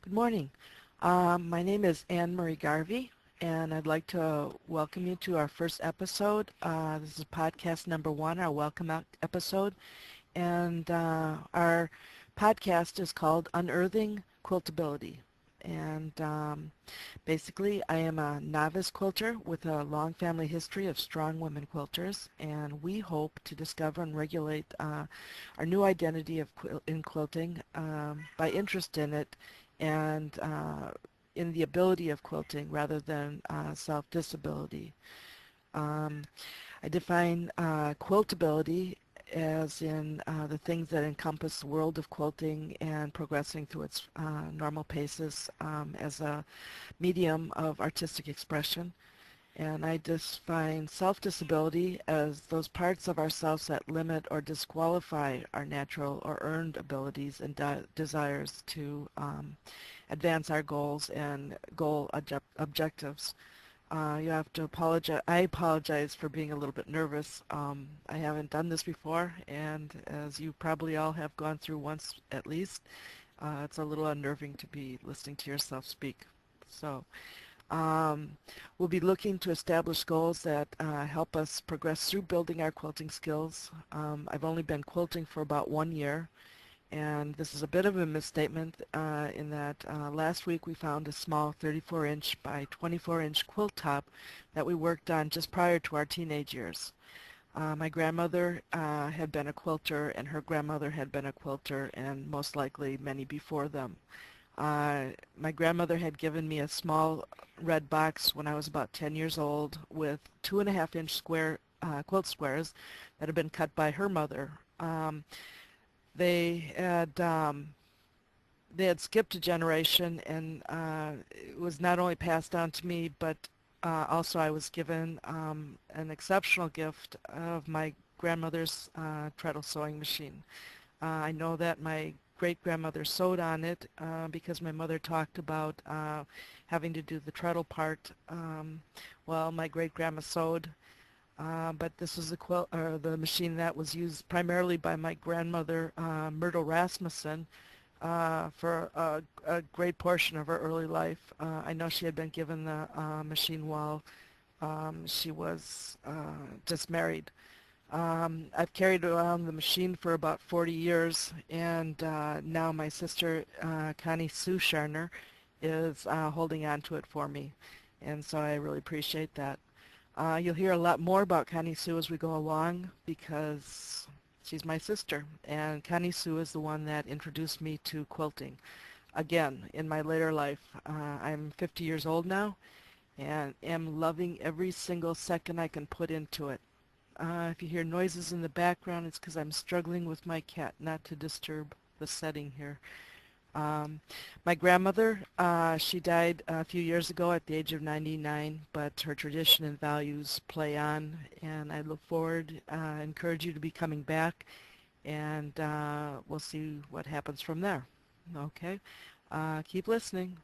Good morning. My name is Anne Marie Garvey, and I'd like to welcome you to our first episode. This is podcast number one, our welcome out episode, and our podcast is called Unearthing Quiltability. And basically, I am a novice quilter with a long family history of strong women quilters, and we hope to discover and regulate our new identity in quilting by interest in it and in the ability of quilting rather than self-disability. Um, I define quiltability as in the things that encompass the world of quilting and progressing through its normal paces as a medium of artistic expression. And I define self-disability as those parts of ourselves that limit or disqualify our natural or earned abilities and desires to advance our goals and objectives. You have to apologize. I apologize for being a little bit nervous. I haven't done this before, and as you probably all have gone through once at least, it's a little unnerving to be listening to yourself speak. So um, we'll be looking to establish goals that help us progress through building our quilting skills. I've only been quilting for about 1 year, and this is a bit of a misstatement in that last week we found a small 34-inch by 24-inch quilt top that we worked on just prior to our teenage years. My grandmother had been a quilter, and her grandmother had been a quilter, and most likely many before them. My grandmother had given me a small red box when I was about 10 years old with 2.5-inch square quilt squares that had been cut by her mother. They had they had skipped a generation, and it was not only passed down to me, but also I was given an exceptional gift of my grandmother's treadle sewing machine. I know that my great-grandmother sewed on it because my mother talked about having to do the treadle part while my great-grandma sewed. But this was the machine that was used primarily by my grandmother, Myrtle Rasmussen, for a great portion of her early life. I know she had been given the machine while she was just married. I've carried around the machine for about 40 years, and now my sister, Connie Sue Sharner, is holding on to it for me, and so I really appreciate that. You'll hear a lot more about Connie Sue as we go along because she's my sister, and Connie Sue is the one that introduced me to quilting. Again, in my later life, I'm 50 years old now, and am loving every single second I can put into it. If you hear noises in the background, it's because I'm struggling with my cat not to disturb the setting here. Um, my grandmother, she died a few years ago at the age of 99, but her tradition and values play on, and I look forward, encourage you to be coming back, and we'll see what happens from there. Okay? Keep listening.